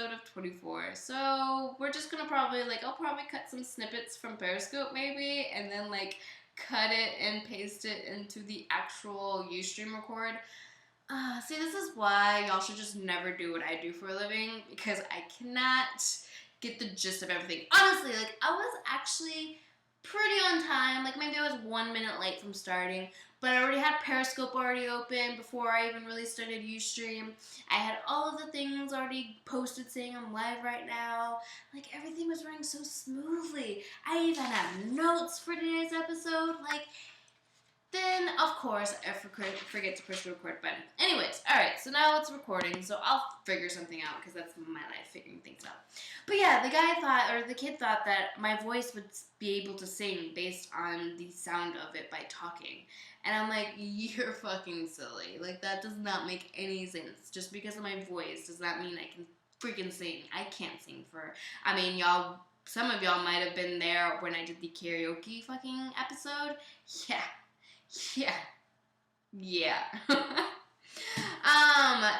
episode of 24. So we're just gonna I'll probably cut some snippets from Periscope maybe, and then like cut it and paste it into the actual Ustream record. See, this is why y'all should just never do what I do for a living, because I cannot get the gist of everything. Honestly, like, I was actually pretty on time. Like, maybe I was 1 minute late from starting, but I already had Periscope already open before I even really started Ustream. I had all of the things already posted saying I'm live right now. Like, everything was running so smoothly. I even have notes for today's episode. Like, then, of course, I forget to push the record button. Anyways, alright, so now it's recording, so I'll figure something out, because that's my life, figuring things out. But yeah, the kid thought that my voice would be able to sing based on the sound of it by talking. And I'm like, you're fucking silly. Like, that does not make any sense. Just because of my voice does not mean I can freaking sing. I can't sing some of y'all might have been there when I did the karaoke fucking episode. Yeah.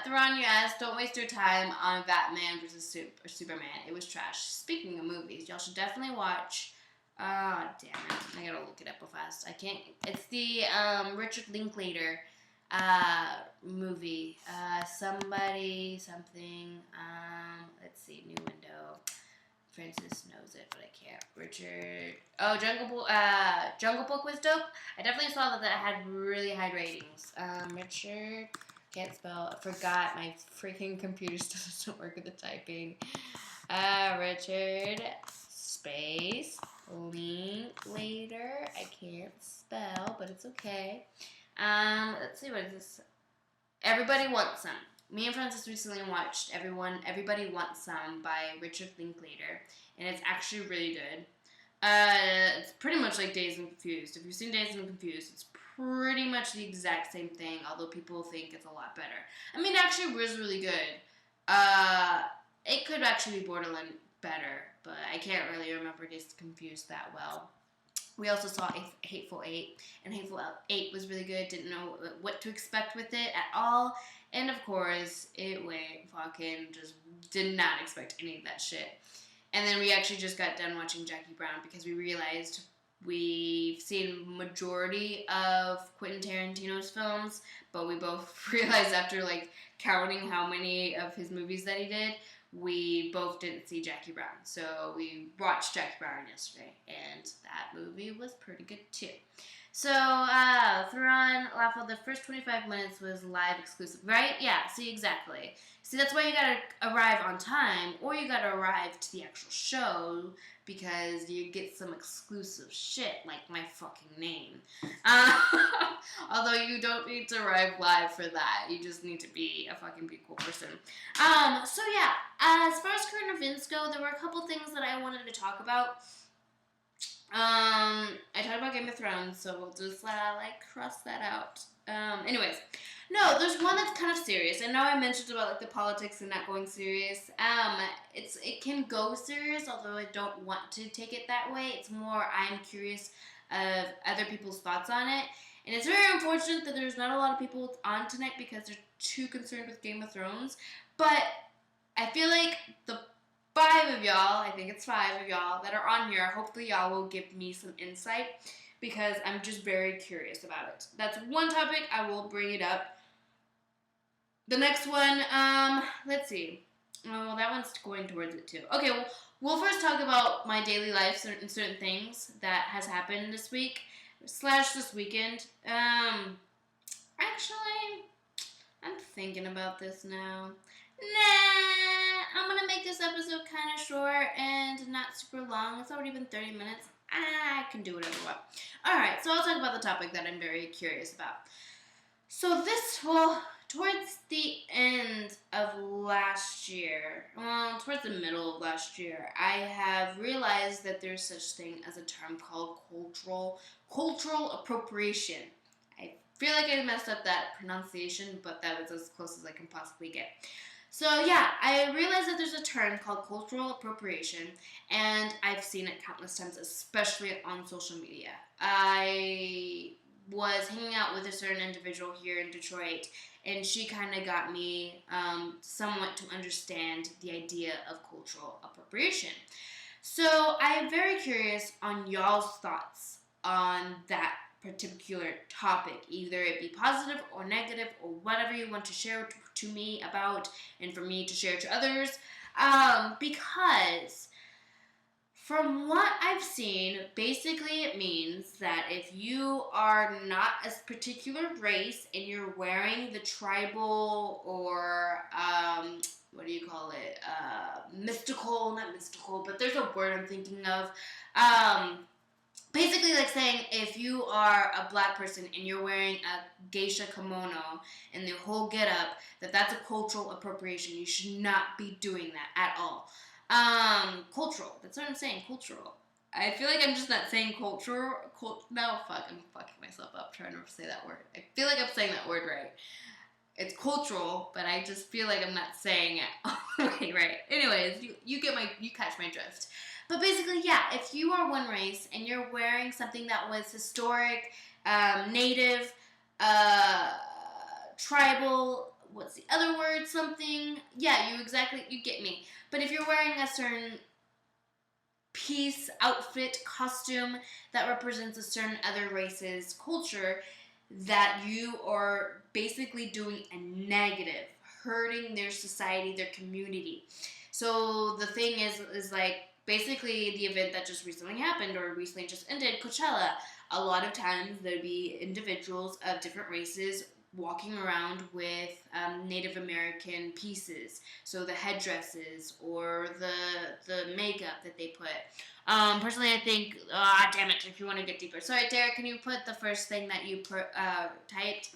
Theron, you asked, don't waste your time on Batman versus Superman. It was trash. Speaking of movies, y'all should definitely watch. Damn it. I gotta look it up real fast. I can't. It's the Richard Linklater movie. Somebody, something. Let's see. New window. Francis knows it, but I can't. Richard. Oh, Jungle Book was dope. I definitely saw that had really high ratings. Richard. Can't spell. I forgot. My freaking computer still doesn't work with the typing. Richard. Space. Linklater. I can't spell, but it's okay. Let's see, what is this? Everybody Wants Some. Me and Francis recently watched Everybody Wants Some by Richard Linklater, and it's actually really good. It's pretty much like Dazed and Confused. If you've seen Dazed and Confused, it's pretty much the exact same thing, although people think it's a lot better. I mean, it actually was really good. It could actually be borderline better, but I can't really remember Dazed and Confused that well. We also saw Hateful Eight, and Hateful Eight was really good. Didn't know what to expect with it at all. And of course, it went fucking just did not expect any of that shit. And then we actually just got done watching Jackie Brown because we realized we've seen majority of Quentin Tarantino's films, but we both realized after like counting how many of his movies that he did, we both didn't see Jackie Brown. So we watched Jackie Brown yesterday, and that movie was pretty good too. So, Theron, Lawful, the first 25 minutes was live exclusive, right? Yeah, see, exactly. See, that's why you gotta arrive on time, or you gotta arrive to the actual show, because you get some exclusive shit, like my fucking name. Although you don't need to arrive live for that. You just need to be a fucking be cool person. So yeah, as far as current events go, there were a couple things that I wanted to talk about. I talked about Game of Thrones, so we'll just cross that out. Anyways, no, there's one that's kind of serious. I know I mentioned about like the politics and not going serious. It can go serious, although I don't want to take it that way. It's more I'm curious of other people's thoughts on it, and it's very unfortunate that there's not a lot of people on tonight because they're too concerned with Game of Thrones. But I feel like the 5 of y'all, I think it's 5 of y'all that are on here, hopefully y'all will give me some insight, because I'm just very curious about it. That's one topic, I will bring it up. The next one, let's see. Oh, that one's going towards it too. Okay, well, we'll first talk about my daily life, certain things that has happened this week, / this weekend. Actually, I'm thinking about this now. Nah, I'm gonna make this episode kind of short and not super long. It's already been 30 minutes. I can do whatever I want. Alright, so I'll talk about the topic that I'm very curious about. So towards the end of last year, towards the middle of last year, I have realized that there's such thing as a term called cultural appropriation. I feel like I messed up that pronunciation, but that was as close as I can possibly get. So yeah, I realized that there's a term called cultural appropriation, and I've seen it countless times, especially on social media. I was hanging out with a certain individual here in Detroit, and she kind of got me somewhat to understand the idea of cultural appropriation. So I am very curious on y'all's thoughts on that particular topic, either it be positive or negative or whatever you want to share to me about and for me to share to others. Because from what I've seen, basically it means that if you are not a particular race and you're wearing the tribal or what do you call it? Not mystical, but there's a word I'm thinking of. Basically, like saying if you are a black person and you're wearing a geisha kimono and the whole getup, that's a cultural appropriation. You should not be doing that at all. Cultural. That's what I'm saying. Cultural. I feel like I'm just not saying cultural. No, fuck. I'm fucking myself up trying to say that word. I feel like I'm saying that word right. It's cultural, but I just feel like I'm not saying it all the way right. Anyways, you catch my drift. But basically, yeah, if you are one race and you're wearing something that was historic, native, tribal, what's the other word? Something. Yeah, you get me. But if you're wearing a certain piece, outfit, costume that represents a certain other race's culture, that you are basically doing a negative, hurting their society, their community. So the thing is like, basically the event that just recently happened or recently just ended, Coachella, a lot of times there'd be individuals of different races walking around with Native American pieces, so the headdresses or the makeup that they put. Personally, I think, damn it, if you want to get deeper. Sorry, Derek, can you put the first thing that you typed?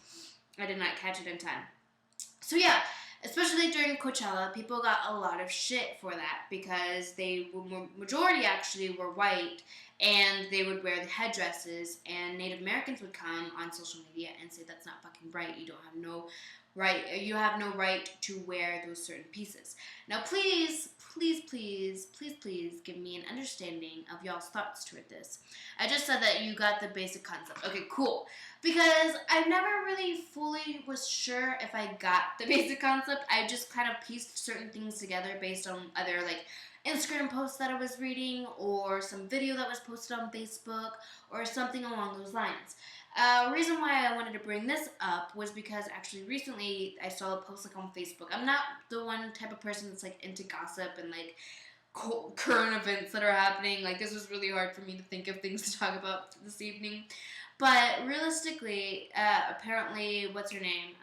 I did not catch it in time. So yeah, especially during Coachella, people got a lot of shit for that because they were, majority actually were white, and they would wear the headdresses, and Native Americans would come on social media and say that's not fucking right. You have no right to wear those certain pieces. Now please give me an understanding of y'all's thoughts toward this. I just said that you got the basic concept. Okay, cool. Because I never really fully was sure if I got the basic concept. I just kind of pieced certain things together based on other like Instagram posts that I was reading or some video that was posted on Facebook or something along those lines. Reason why I wanted to bring this up was because actually recently I saw a post like on Facebook. I'm not the one type of person that's like into gossip and like current events that are happening. Like this was really hard for me to think of things to talk about this evening. But realistically, apparently, what's her name?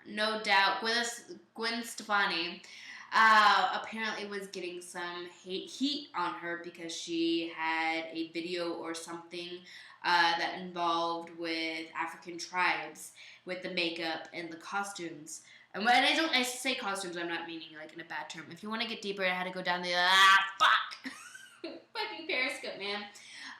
No doubt, Gwen Stefani apparently was getting some heat on her because she had a video or something that involved with African tribes with the makeup and the costumes. And when I say costumes, I'm not meaning like in a bad term. If you want to get deeper, I had to go down the fuck fucking Periscope, man.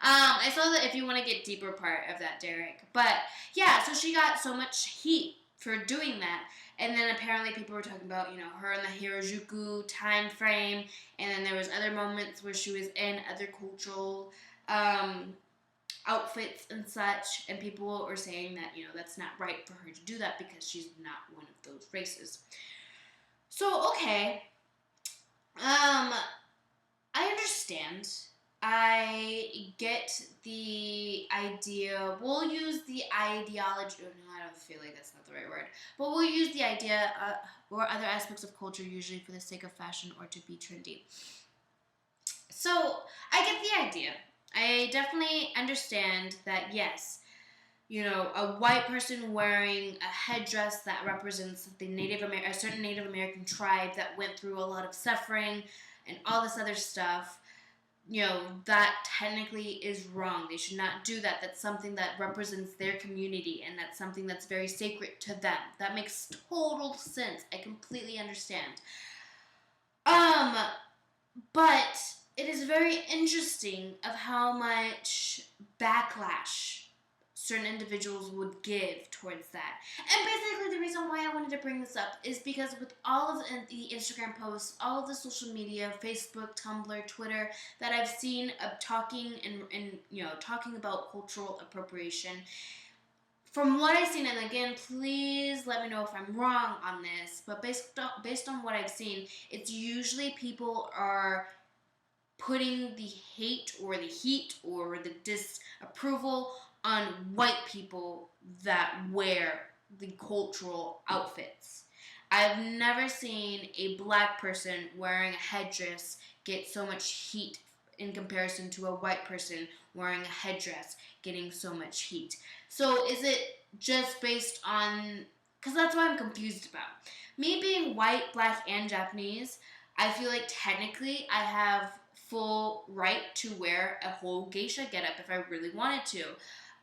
I saw that if you want to get deeper part of that, Derek. But yeah, so she got so much heat for doing that. And then apparently people were talking about, her in the Harajuku time frame. And then there was other moments where she was in other cultural outfits and such. And people were saying that, that's not right for her to do that because she's not one of those races. So, okay. I understand. I get the idea. We'll use the ideology. Oh, no, I don't feel like that's not the right word. But we'll use the idea or other aspects of culture usually for the sake of fashion or to be trendy. So I get the idea. I definitely understand that, yes, a white person wearing a headdress that represents the a certain Native American tribe that went through a lot of suffering and all this other stuff, that technically is wrong. They should not do that. That's something that represents their community, and that's something that's very sacred to them. That makes total sense. I completely understand. But it is very interesting of how much backlash certain individuals would give towards that. And basically the reason why I wanted to bring this up is because with all of the Instagram posts, all of the social media, Facebook, Tumblr, Twitter, that I've seen of talking and talking about cultural appropriation, from what I've seen, and again, please let me know if I'm wrong on this, but based on what I've seen, it's usually people are putting the hate or the heat or the disapproval on white people that wear the cultural outfits. I've never seen a black person wearing a headdress get so much heat in comparison to a white person wearing a headdress getting so much heat. So is it just based on, because that's what I'm confused about. Me being white, black, and Japanese, I feel like technically I have full right to wear a whole geisha getup if I really wanted to.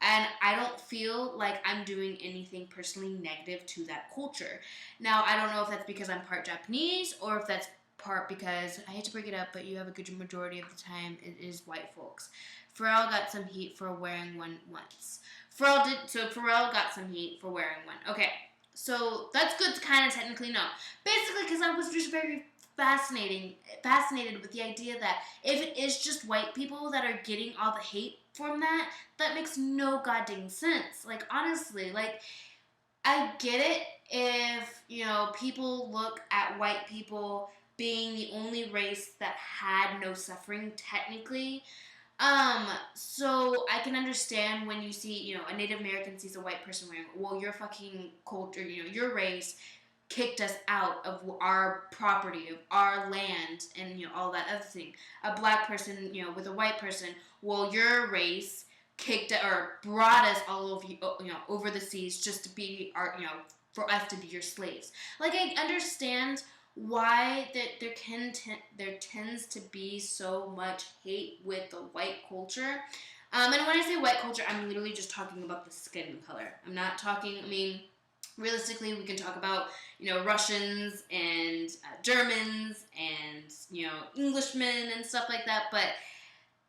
And I don't feel like I'm doing anything personally negative to that culture. Now, I don't know if that's because I'm part Japanese or if that's part because, I hate to break it up, but you have a good majority of the time it is white folks. Pharrell got some heat for wearing one once. Pharrell got some heat for wearing one. Okay, so that's good to kind of technically know. Basically, because I was just very fascinated with the idea that if it is just white people that are getting all the hate from that, that makes no goddamn sense. Like, honestly, like, I get it if, people look at white people being the only race that had no suffering, technically. So I can understand when you see, a Native American sees a white person wearing, well, your fucking culture, your race kicked us out of our property, of our land, and, all that other thing. A black person, with a white person, well, your race kicked or brought us all over, over the seas just to be our, for us to be your slaves. Like, I understand why that there tends to be so much hate with the white culture. And when I say white culture, I'm literally just talking about the skin color. I'm not talking, realistically, we can talk about, Russians and Germans and, Englishmen and stuff like that, but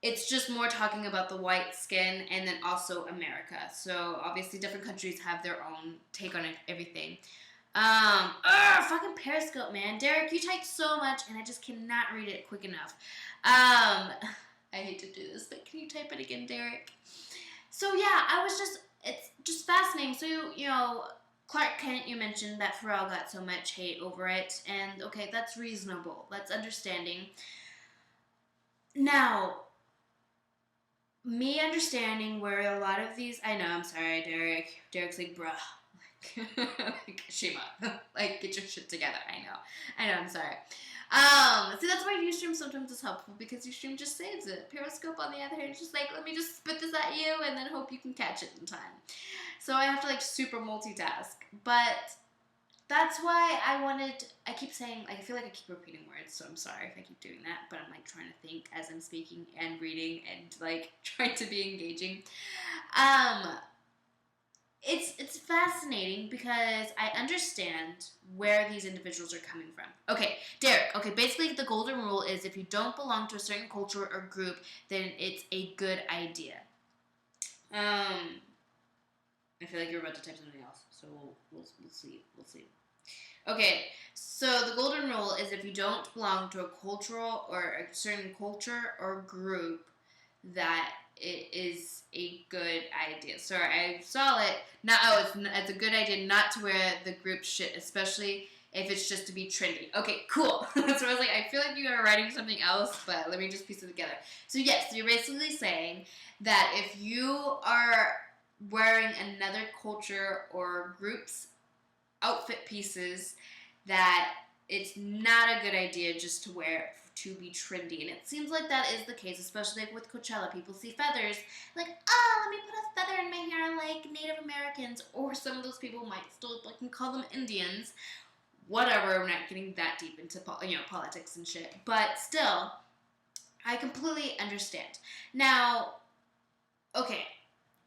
it's just more talking about the white skin and then also America. So obviously different countries have their own take on everything. Fucking Periscope, man. Derek, you typed so much and I just cannot read it quick enough. I hate to do this, but can you type it again, Derek? So yeah, it's just fascinating. So, Clark Kent, you mentioned that Pharrell got so much hate over it, and okay, that's reasonable. That's understanding. Now, me understanding where a lot of these, I know, I'm sorry, Derek. Derek's like, bruh. Like, Shima, like, get your shit together. I know, I'm sorry. See, that's why Ustream sometimes is helpful, because Ustream just saves it. Periscope, on the other hand, is just like, let me just spit this at you and then hope you can catch it in time. So I have to, like, super multitask. But that's why I keep saying, like, I feel like I keep repeating words, so I'm sorry if I keep doing that, but I'm, like, trying to think as I'm speaking and reading and, like, trying to be engaging. It's fascinating because I understand where these individuals are coming from. Okay, Derek, basically the golden rule is if you don't belong to a certain culture or group, then it's a good idea. I feel like you're about to type something else, so we'll see. Okay, so the golden rule is if you don't belong to a cultural or a certain culture or group, that it is a good idea. So I saw it. It's a good idea not to wear the group shit, especially if it's just to be trendy. Okay, cool. So I was like, I feel like you are writing something else, but let me just piece it together. So yes, you're basically saying that if you are wearing another culture or group's outfit pieces, that it's not a good idea just to wear it to be trendy. And it seems like that is the case, especially like with Coachella. People see feathers, like, oh, let me put a feather in my hair like Native Americans, or some of those people might still like call them Indians. Whatever, we're not getting that deep into politics and shit, but still, I completely understand. Now, okay,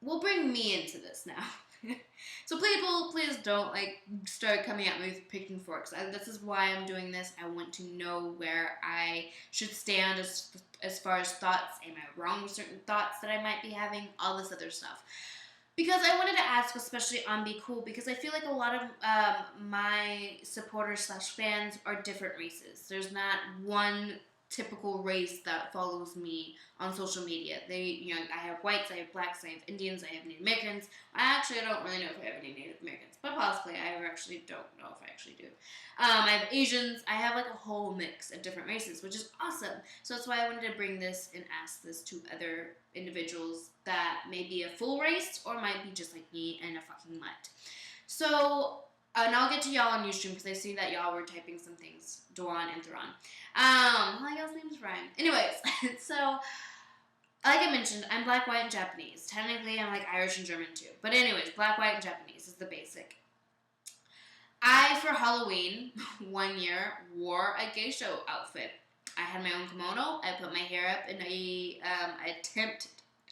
we'll bring me into this now. So people, please don't start coming at me with picking forks. This is why I'm doing this. I want to know where I should stand as far as thoughts. Am I wrong with certain thoughts that I might be having? All this other stuff. Because I wanted to ask, especially on Be Cool, because I feel like a lot of my supporters slash fans are different races. There's not one typical race that follows me on social media. I have whites, I have blacks, I have Indians, I have Native Americans. I don't really know if I have any Native Americans, but possibly. I actually don't know if I actually do. I have Asians. I have like a whole mix of different races, which is awesome. So that's why I wanted to bring this and ask this to other individuals that may be a full race or might be just like me and a fucking mutt. So, and I'll get to y'all on Ustream because I see that y'all were typing some things, Duan and Thuran. Y'all's name's Ryan. Anyways, so like I mentioned, I'm black, white, and Japanese. Technically, I'm like Irish and German too. But anyways, black, white, and Japanese is the basic. I, for Halloween, one year, wore a geisha outfit. I had my own kimono. I put my hair up, and I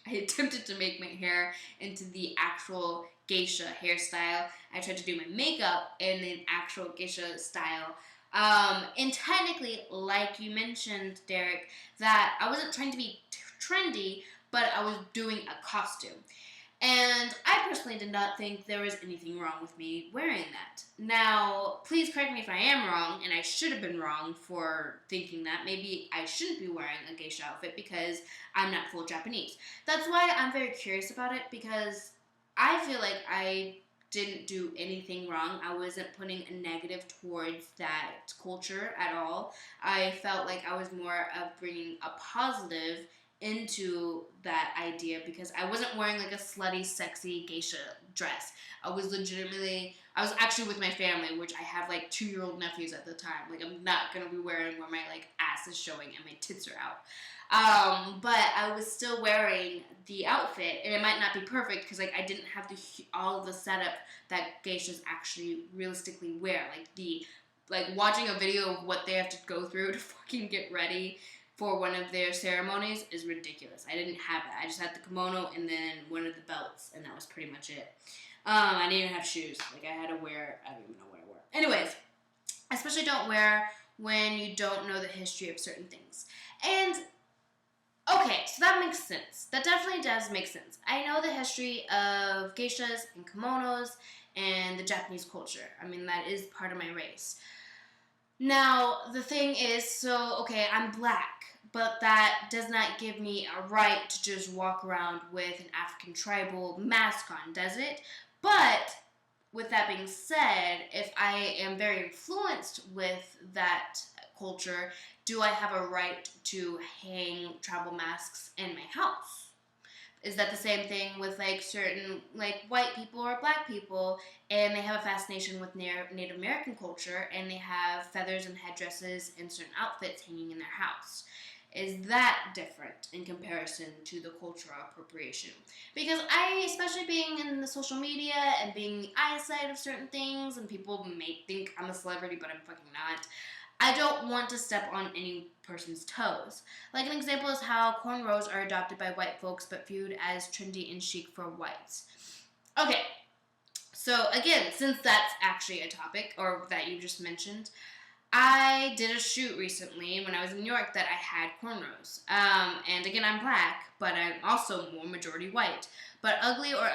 attempted to make my hair into the actual geisha hairstyle. I tried to do my makeup in an actual geisha style. And technically, like you mentioned, Derek, that I wasn't trying to be trendy, but I was doing a costume. And I personally did not think there was anything wrong with me wearing that. Now, please correct me if I am wrong, and I should have been wrong for thinking that. Maybe I shouldn't be wearing a geisha outfit because I'm not full Japanese. That's why I'm very curious about it, because I feel like I didn't do anything wrong. I wasn't putting a negative towards that culture at all. I felt like I was more of bringing a positive into that idea because I wasn't wearing like a slutty, sexy geisha dress. I was actually with my family, which I have like 2-year-old nephews at the time. Like, I'm not gonna be wearing where my like ass is showing and my tits are out. But I was still wearing the outfit, and it might not be perfect because like I didn't have all of the setup that geishas actually realistically wear. Like watching a video of what they have to go through to fucking get ready for one of their ceremonies is ridiculous. I didn't have that. I just had the kimono and then one of the belts, and that was pretty much it. I didn't even have shoes. Like, I don't even know what I wore. Anyways, I especially don't wear when you don't know the history of certain things. And, okay, so that makes sense. That definitely does make sense. I know the history of geishas and kimonos and the Japanese culture. I mean, that is part of my race. Now, the thing is, okay, I'm black, but that does not give me a right to just walk around with an African tribal mask on, does it? But, with that being said, if I am very influenced with that culture, do I have a right to hang tribal masks in my house? Is that the same thing with like certain like white people or black people, and they have a fascination with Native American culture, and they have feathers and headdresses and certain outfits hanging in their house? Is that different in comparison to the cultural appropriation? Because especially being in the social media and being the eyesight of certain things, and people may think I'm a celebrity, but I'm fucking not. I don't want to step on any person's toes. Like, an example is how cornrows are adopted by white folks but viewed as trendy and chic for whites. Okay, so again, since that's actually a topic, or that you just mentioned, I did a shoot recently when I was in New York that I had cornrows. And again, I'm black, but I'm also more majority white. But ugly or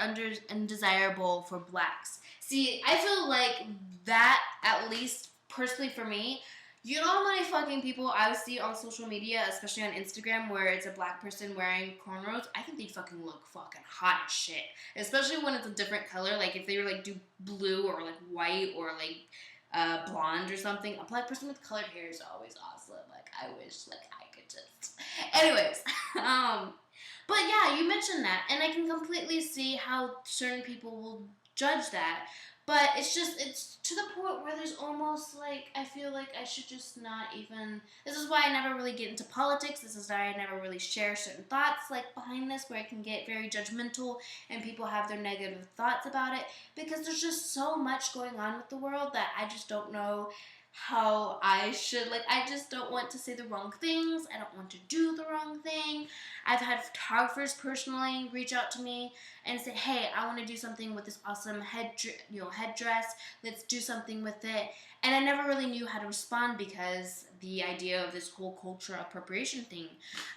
undesirable for blacks. See, I feel like that, at least personally for me, you know how many fucking people I see on social media, especially on Instagram, where it's a black person wearing cornrows? I think they fucking look fucking hot as shit. Especially when it's a different color. Like, if they were, like, do blue or, like, white or, like, blonde or something. A black person with colored hair is always awesome. Like, I wish, like, I could just... Anyways, but yeah, you mentioned that, and I can completely see how certain people will judge that. But it's to the point where there's almost like, I feel like I should just not even, this is why I never really get into politics, this is why I never really share certain thoughts, like, behind this, where I can get very judgmental, and people have their negative thoughts about it, because there's just so much going on with the world that I just don't know how I should, like, I just don't want to say the wrong things. I don't want to do the wrong thing. I've had photographers personally reach out to me and say, hey, I want to do something with this awesome headdress. Let's do something with it. And I never really knew how to respond because the idea of this whole cultural appropriation thing,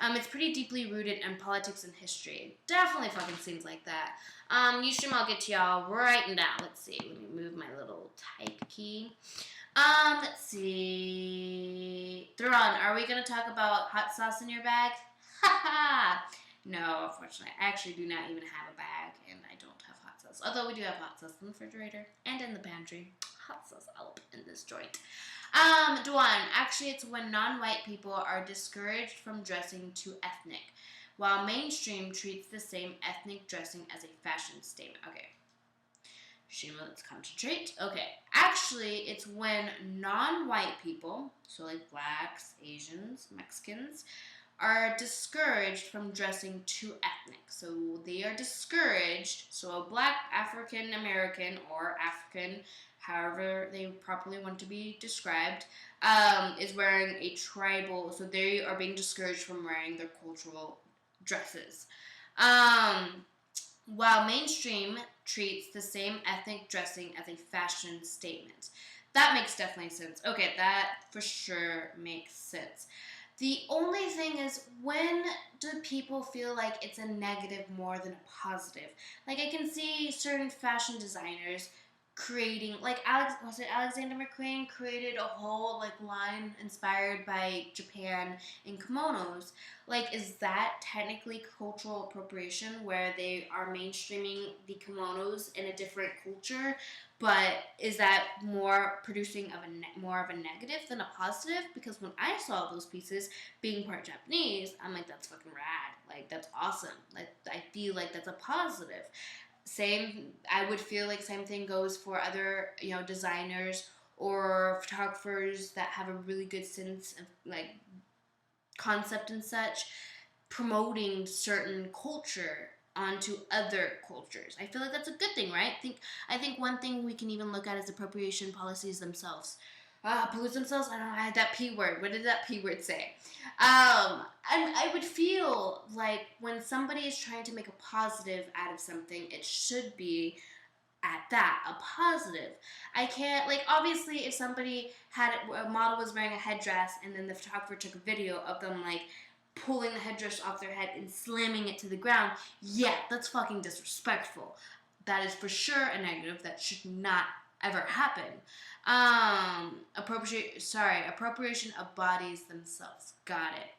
it's pretty deeply rooted in politics and history. It definitely fucking seems like that. Usually I'll get to y'all right now. Let's see. Let me move my little type key. Let's see. Thrawn, are we gonna talk about hot sauce in your bag? Haha! No, unfortunately. I actually do not even have a bag, and I don't have hot sauce. Although we do have hot sauce in the refrigerator and in the pantry. Hot sauce up in this joint. Dwan, actually it's when non-white people are discouraged from dressing too ethnic, while mainstream treats the same ethnic dressing as a fashion statement. Okay. Shima, let's concentrate. Okay, actually, it's when non-white people, so like blacks, Asians, Mexicans, are discouraged from dressing too ethnic. So they are discouraged. So a black African American or African, however they properly want to be described, is wearing a tribal. So they are being discouraged from wearing their cultural dresses. While mainstream treats the same ethnic dressing as a fashion statement. That makes definitely sense. Okay, that for sure makes sense. The only thing is, when do people feel like it's a negative more than a positive? Like, I can see certain fashion designers creating, like Alexander McQueen created a whole like line inspired by Japan in kimonos. Like, is that technically cultural appropriation where they are mainstreaming the kimonos in a different culture? But is that more producing of more of a negative than a positive? Because when I saw those pieces being part Japanese, I'm like, that's fucking rad. Like, that's awesome. Like, I feel like that's a positive. Same, I would feel like same thing goes for other, designers or photographers that have a really good sense of like concept and such, promoting certain culture onto other cultures. I feel like that's a good thing, right? I think one thing we can even look at is appropriation policies themselves. Police themselves? I don't know, I had that P word. What did that P word say? And I would feel like when somebody is trying to make a positive out of something, it should be at that, a positive. I can't, like, obviously, if somebody had a model was wearing a headdress and then the photographer took a video of them, like, pulling the headdress off their head and slamming it to the ground, yeah, that's fucking disrespectful. That is for sure a negative that should not ever happen. Appropriation of bodies themselves. Got it.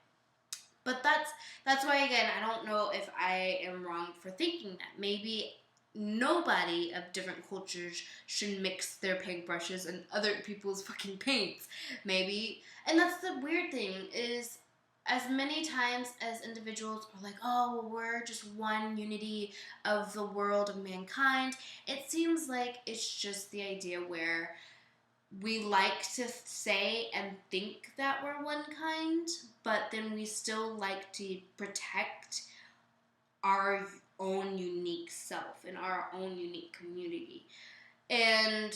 But that's why, again, I don't know if I am wrong for thinking that. Maybe nobody of different cultures should mix their paintbrushes and other people's fucking paints. Maybe. And that's the weird thing is, as many times as individuals are like, oh, well, we're just one unity of the world of mankind, it seems like it's just the idea where we like to say and think that we're one kind, but then we still like to protect our own unique self and our own unique community. And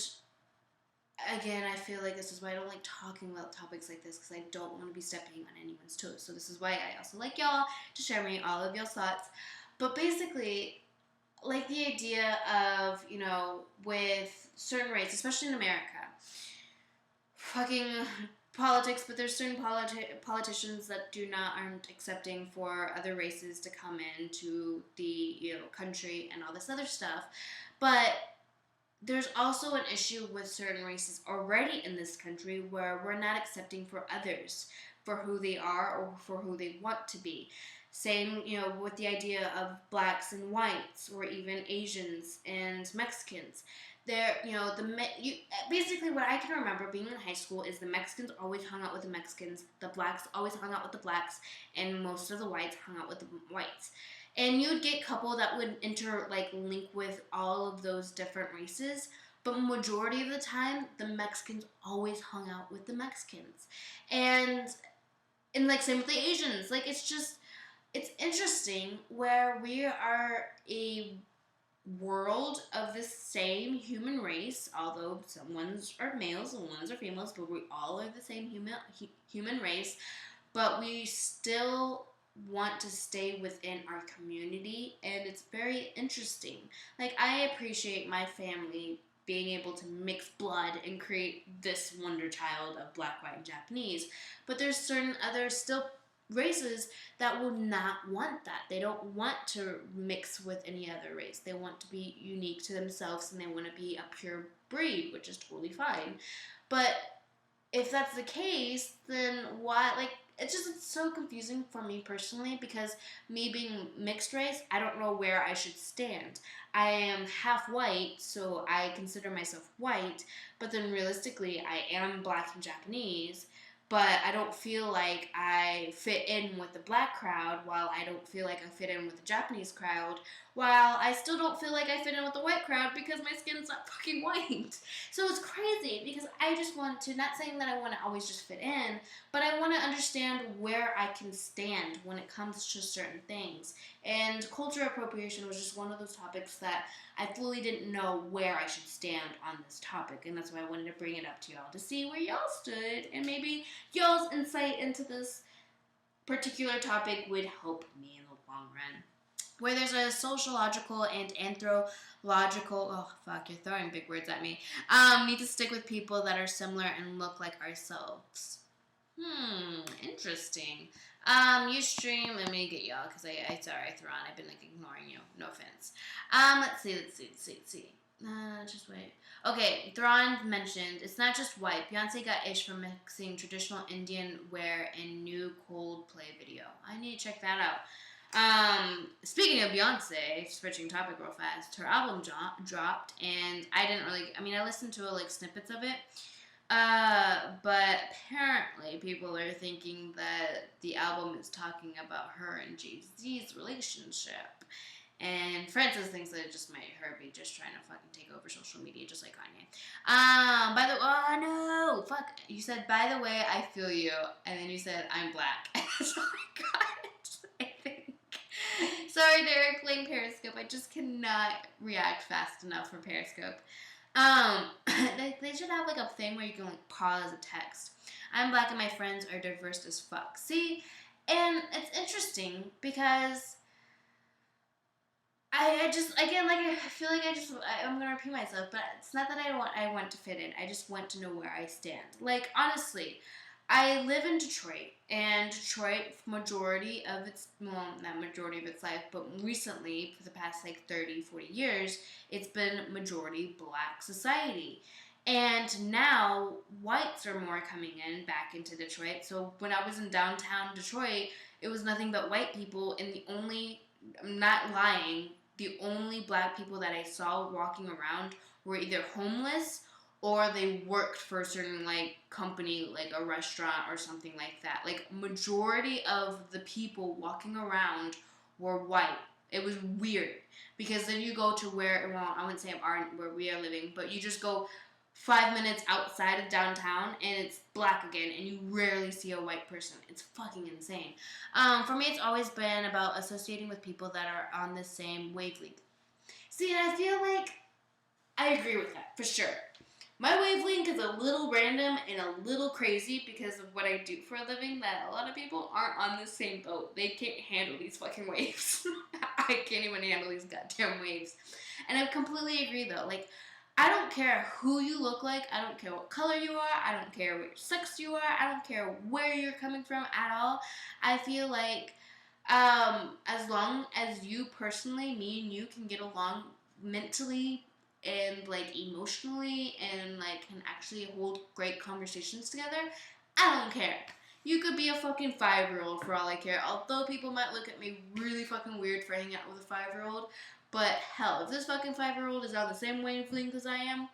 again, I feel like this is why I don't like talking about topics like this, because I don't want to be stepping on anyone's toes. So this is why I also like y'all to share me all of y'all's thoughts. But basically, like the idea of, with certain races, especially in America, fucking politics, but there's certain politicians that aren't accepting for other races to come into the country and all this other stuff. But there's also an issue with certain races already in this country where we're not accepting for others for who they are or for who they want to be. Same, with the idea of blacks and whites, or even Asians and Mexicans. Basically what I can remember being in high school is the Mexicans always hung out with the Mexicans, the blacks always hung out with the blacks, and most of the whites hung out with the whites. And you would get couple that would link with all of those different races, but majority of the time, the Mexicans always hung out with the Mexicans. And same with the Asians. It's interesting where we are a world of the same human race, although some ones are males and ones are females, but we all are the same human race, but we still want to stay within our community, and it's very interesting. Like, I appreciate my family being able to mix blood and create this wonder child of black, white, and Japanese, but there's certain other still races that will not want that. They don't want to mix with any other race. They want to be unique to themselves, and they want to be a pure breed, which is totally fine. But if that's the case, then why, like, it's so confusing for me personally, because me being mixed race, I don't know where I should stand. I am half white, so I consider myself white, but then realistically, I am black and Japanese, but I don't feel like I fit in with the black crowd, while I don't feel like I fit in with the Japanese crowd, while I still don't feel like I fit in with the white crowd because my skin's not fucking white. So it's crazy, because I just want to, not saying that I want to always just fit in, but I want to understand where I can stand when it comes to certain things. And culture appropriation was just one of those topics that I fully didn't know where I should stand on this topic, and that's why I wanted to bring it up to y'all to see where y'all stood, and maybe y'all's insight into this particular topic would help me in the long run. Where there's a sociological and anthropological, oh fuck, you're throwing big words at me, need to stick with people that are similar and look like ourselves. Interesting. Ustream, let me get y'all, because sorry, Thrawn, I've been, like, ignoring you. No offense. Let's see. Just wait. Okay, Thrawn mentioned, it's not just white. Beyonce got ish for mixing traditional Indian wear in new Coldplay video. I need to check that out. Speaking of Beyonce, switching topic real fast, her album dropped, and I listened to, like, snippets of it, but apparently people are thinking that the album is talking about her and Jay-Z's relationship. And Francis thinks that it just might her be just trying to fucking take over social media, just like Kanye. Oh no, fuck. You said, by the way, I feel you, and then you said, I'm black. So I got it, I think. Sorry, Derek, playing Periscope. I just cannot react fast enough for Periscope. They should have, like, a thing where you can, like, pause a text. I'm black and my friends are diverse as fuck. See, and it's interesting because I just, again, like, I feel like I'm gonna repeat myself, but it's not that I want to fit in. I just want to know where I stand. Like, honestly, I live in Detroit, and Detroit, majority of its, well, not majority of its life, but recently, for the past, like, 30, 40 years, it's been majority black society. And now, whites are more coming back into Detroit. So when I was in downtown Detroit, it was nothing but white people, and I'm not lying, the only black people that I saw walking around were either homeless or they worked for a certain, like, company, like a restaurant or something like that. Like, majority of the people walking around were white. It was weird, because then you go to where, well, I wouldn't say where we are living, but you just go 5 minutes outside of downtown and it's black again, and you rarely see a white person. It's fucking insane. For me, it's always been about associating with people that are on the same wavelength. See, and I feel like I agree with that, for sure. My wavelength is a little random and a little crazy because of what I do for a living, that a lot of people aren't on the same boat. They can't handle these fucking waves. I can't even handle these goddamn waves. And I completely agree, though. Like, I don't care who you look like. I don't care what color you are. I don't care what sex you are. I don't care where you're coming from at all. I feel like as long as you personally, me and you, can get along mentally and, like, emotionally, and, like, can actually hold great conversations together, I don't care. You could be a fucking 5-year-old for all I care. Although people might look at me really fucking weird for hanging out with a 5-year-old. But hell, if this fucking 5-year-old is on the same wavelength as I am,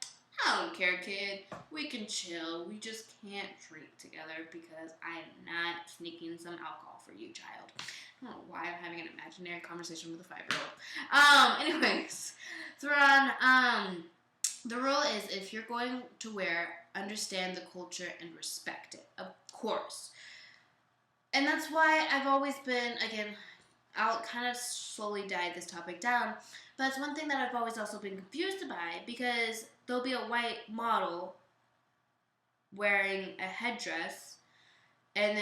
I don't care, kid. We can chill. We just can't drink together because I am not sneaking some alcohol for you, child. I don't know why I'm having an imaginary conversation with a 5-year-old. Anyways, Thrawn, the rule is, if you're going to wear, understand the culture and respect it, of course. And that's why I've always been, again, I'll kind of slowly dive this topic down, but it's one thing that I've always also been confused by, because there'll be a white model wearing a headdress and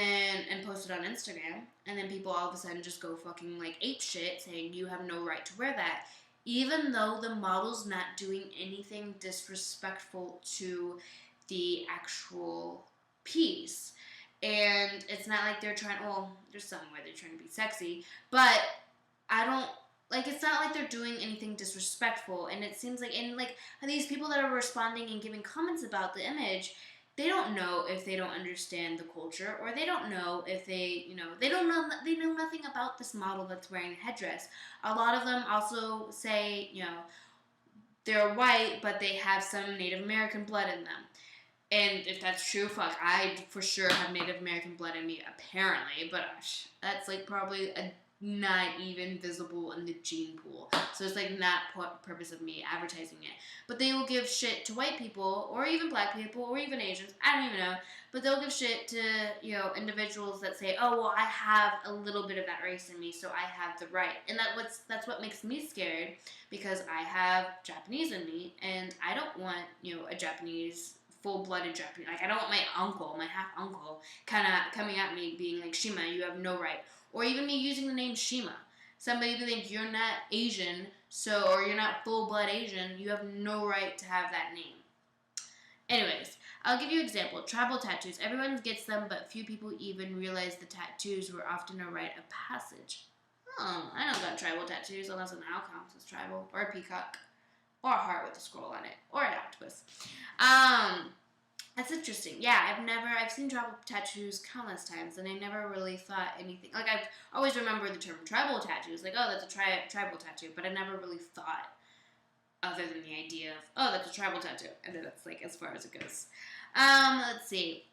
post it on Instagram, and then people all of a sudden just go fucking like ape shit saying you have no right to wear that, even though the model's not doing anything disrespectful to the actual piece. And it's not like they're trying, well, there's some where they're trying to be sexy, but I don't, like, it's not like they're doing anything disrespectful. And it seems like, and like, these people that are responding and giving comments about the image, they don't know if they don't understand the culture, or they don't know if they, they don't know, they know nothing about this model that's wearing a headdress. A lot of them also say, they're white, but they have some Native American blood in them. And if that's true, fuck, I for sure have Native American blood in me, apparently. But that's like probably not even visible in the gene pool. So it's like not purpose of me advertising it. But they will give shit to white people, or even black people, or even Asians. I don't even know. But they'll give shit to, individuals that say, oh, well, I have a little bit of that race in me, so I have the right. And that's what makes me scared, because I have Japanese in me, and I don't want, a Japanese, full-blooded Japanese. Like, I don't want my uncle, my half-uncle, kind of coming at me being like, Shima, you have no right. Or even me using the name Shima. Somebody be like, you're not Asian, or you're not full-blood Asian, you have no right to have that name. Anyways, I'll give you an example. Tribal tattoos. Everyone gets them, but few people even realize the tattoos were often a rite of passage. Oh, I don't got tribal tattoos unless an owl counts as tribal, or a peacock, or a heart with a scroll on it, or an octopus. That's interesting. Yeah, I've seen tribal tattoos countless times, and I never really thought anything, like, I've always remembered the term tribal tattoos, like, oh, that's a tribal tattoo, but I never really thought, other than the idea of, oh, that's a tribal tattoo, and then that's, like, as far as it goes. Let's see.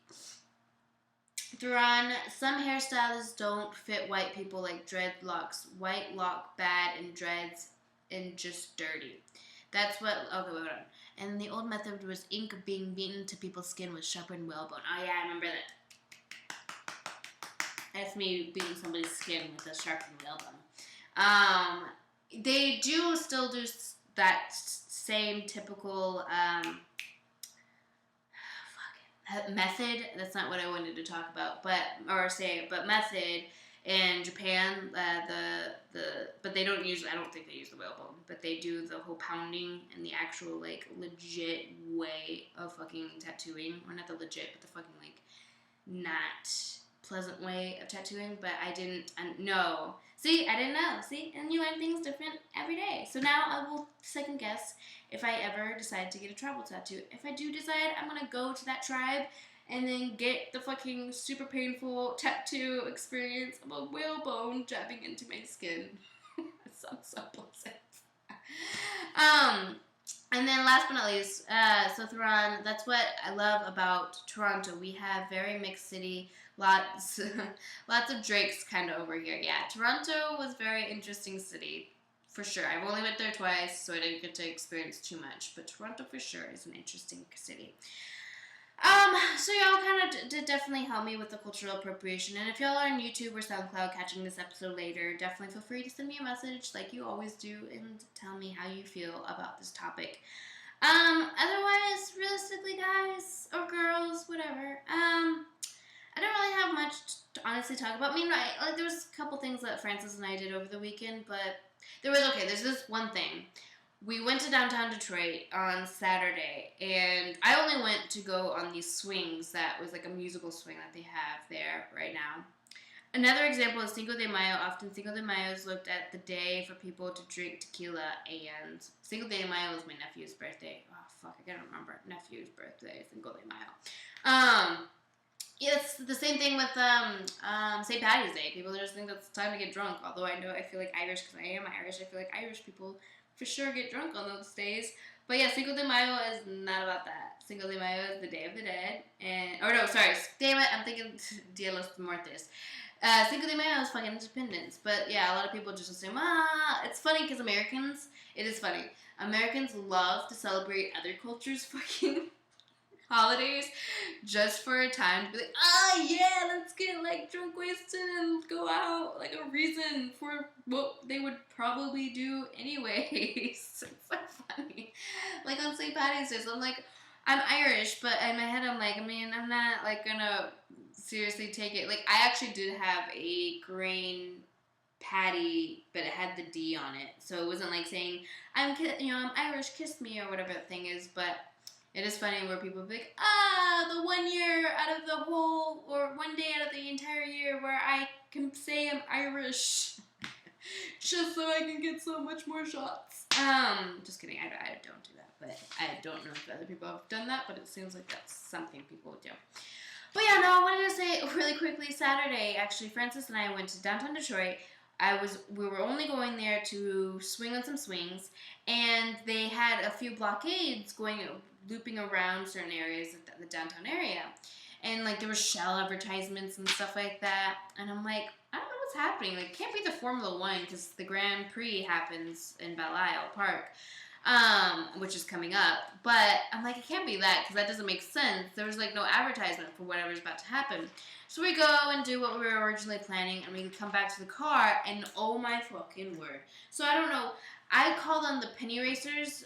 Thuran, some hairstyles don't fit white people, like dreadlocks. White lock bad, and dreads and just dirty. That's what, okay, wait, hold on. And the old method was ink being beaten to people's skin with sharpened whalebone. Oh yeah, I remember that. That's me beating somebody's skin with a sharpened whalebone. They do still do that same typical method. That's not what I wanted to talk about, but method in Japan. But they don't use. I don't think they use the whalebone, but they do the whole pounding and the actual like legit way of fucking tattooing, or not the legit, but the fucking like not pleasant way of tattooing. But I didn't know. See, I didn't know. See, and you learn things different every day. So now I will second guess if I ever decide to get a tribal tattoo. If I do decide, I'm gonna go to that tribe and then get the fucking super painful tattoo experience of a whalebone jabbing into my skin. It sounds so pleasant. And then last but not least, so Thuran, that's what I love about Toronto. We have very mixed city, lots of Drakes kind of over here. Yeah, Toronto was a very interesting city, for sure. I've only went there twice, so I didn't get to experience too much, but Toronto for sure is an interesting city. So y'all kind of did definitely help me with the cultural appropriation, and if y'all are on YouTube or SoundCloud catching this episode later, definitely feel free to send me a message like you always do and tell me how you feel about this topic. Otherwise, realistically, guys, or girls, whatever, I don't really have much to honestly talk about. I mean, there was a couple things that Francis and I did over the weekend, but there's this one thing. We went to downtown Detroit on Saturday, and I only went to go on these swings that was like a musical swing that they have there right now. Another example is Cinco de Mayo. Often Cinco de Mayo is looked at the day for people to drink tequila, and Cinco de Mayo was my nephew's birthday. Oh, fuck, I can't remember. Nephew's birthday, Cinco de Mayo. Yeah, it's the same thing with St. Patty's Day. People just think that's time to get drunk, although I feel like Irish, because I am Irish, I feel like Irish people for sure get drunk on those days. But yeah, Cinco de Mayo is not about that. Cinco de Mayo is the Day of the Dead. Damn it, I'm thinking Dia los Muertos. Cinco de Mayo is fucking independence. But yeah, a lot of people just assume, it's funny because it is funny. Americans love to celebrate other cultures' fucking holidays just for a time to be like, oh yeah, let's get like drunk, wasted, and go out. Like a reason for what they would probably do anyways. It's so funny. Like on St. Patty's Day, so I'm like, I'm Irish, but in my head I'm like, I mean, I'm not like gonna seriously take it. Like I actually did have a grain patty, but it had the D on it, so it wasn't like saying I'm Irish, kiss me or whatever that thing is. But it is funny where people be like, the 1 year out of the whole, or 1 day out of the entire year where I can say I'm Irish, just so I can get so much more shots. Just kidding. I don't do that, but I don't know if other people have done that, but it seems like that's something people would do. But yeah, no, I wanted to say really quickly, Saturday, actually, Francis and I went to downtown Detroit. We were only going there to swing on some swings, and they had a few blockades looping around certain areas of the downtown area. And like there were Shell advertisements and stuff like that. And I'm like, I don't know what's happening. Like, it can't be the Formula One because the Grand Prix happens in Belle Isle Park, which is coming up. But I'm like, it can't be that because that doesn't make sense. There was like no advertisement for whatever's about to happen. So we go and do what we were originally planning, and we come back to the car, and oh my fucking word. So I don't know. I call them the penny racers.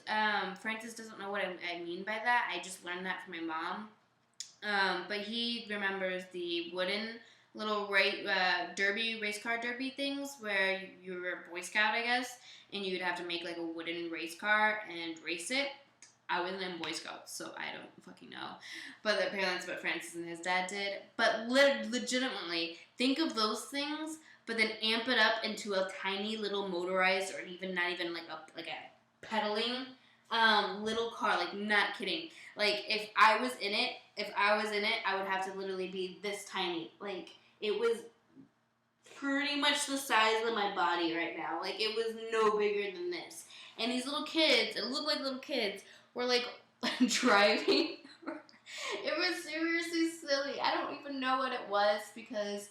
Francis doesn't know what I mean by that. I just learned that from my mom. But he remembers the wooden little race car derby things where you were a Boy Scout, I guess, and you'd have to make like a wooden race car and race it. I wasn't in Boy Scouts, so I don't fucking know. But apparently that's what Francis and his dad did. But legitimately, think of those things, but then amp it up into a tiny little motorized, or even not even like a pedaling little car. Like, not kidding. Like, if I was in it, I would have to literally be this tiny. Like, it was pretty much the size of my body right now. Like, it was no bigger than this. And these little kids, it looked like little kids, were like driving. It was seriously silly. I don't even know what it was because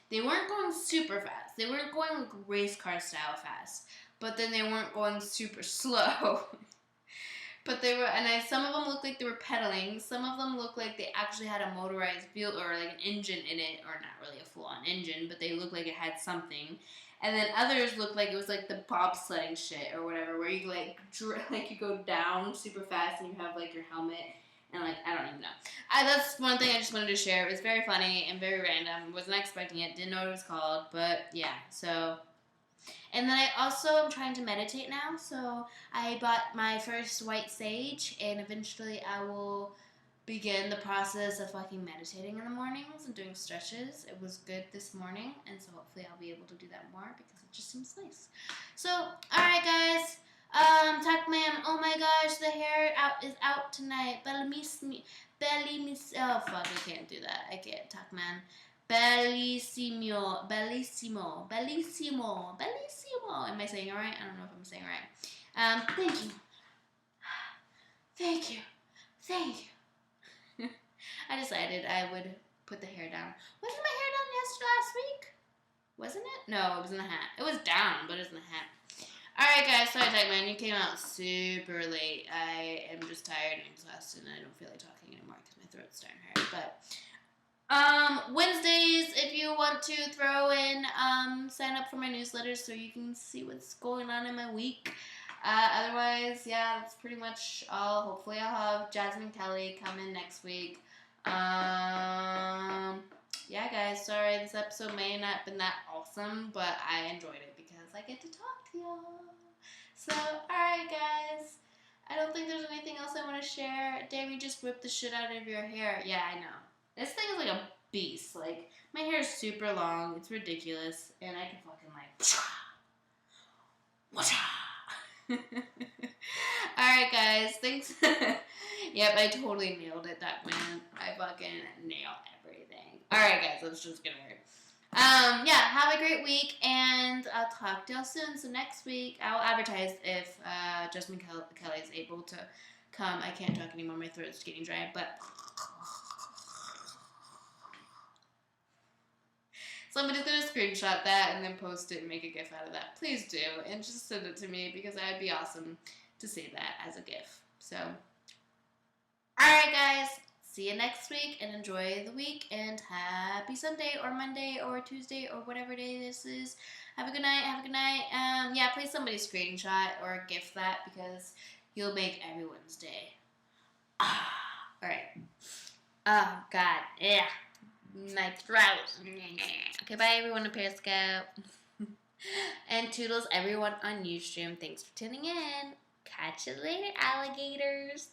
they weren't going super fast. They weren't going like race car style fast, but then they weren't going super slow. But they were, and some of them looked like they were pedaling. Some of them looked like they actually had a motorized wheel or like an engine in it, or not really a full-on engine, but they looked like it had something. And then others looked like it was like the bobsledding shit or whatever, where you like you go down super fast and you have like your helmet and like I don't even know. That's one thing I just wanted to share. It was very funny and very random. Wasn't expecting it. Didn't know what it was called, but yeah. So, and then I also am trying to meditate now. So I bought my first white sage, and eventually I will begin the process of fucking meditating in the mornings and doing stretches. It was good this morning, and so hopefully I'll be able to do that more because it just seems nice. So, alright guys, Tuck Man, oh my gosh, the hair is out tonight. Oh fuck, I can't do that. I can't, Tuck Man. Bellissimo. Am I saying it right? I don't know if I'm saying it right. Thank you. I decided I would put the hair down. Wasn't my hair down last week? Wasn't it? No, it was in the hat. It was down, but it was in the hat. Alright guys, sorry Tag Man, you came out super late. I am just tired and exhausted and I don't feel like talking anymore because my throat's starting to hurt. But Wednesdays, if you want to throw in, sign up for my newsletter so you can see what's going on in my week. Otherwise, yeah, that's pretty much all. Hopefully I'll have Jasmine Kelly come in next week. Yeah, guys, sorry, this episode may not have been that awesome, but I enjoyed it because I get to talk to y'all. So, alright, guys. I don't think there's anything else I want to share. Damn, you just whipped the shit out of your hair. Yeah, I know. This thing is like a beast. Like, my hair is super long. It's ridiculous. And I can fucking like... Alright, guys. Thanks. Yep, I totally nailed it, that man. I fucking nailed everything. Alright, guys. Let's just get over it. Yeah, have a great week, and I'll talk to y'all soon. So next week, I'll advertise if Jasmine Kelly is able to come. I can't talk anymore. My throat's getting dry, but... Somebody's going to screenshot that and then post it and make a GIF out of that. Please do, and just send it to me because that'd be awesome to see that as a GIF. So, alright guys, see you next week and enjoy the week and happy Sunday or Monday or Tuesday or whatever day this is. Have a good night. Have a good night. Yeah, please somebody screenshot or gift that because you'll make everyone's day. All right. Oh God. Yeah. My throat. Okay, bye everyone on Periscope. And toodles everyone on Ustream. Thanks for tuning in. Catch you later, alligators.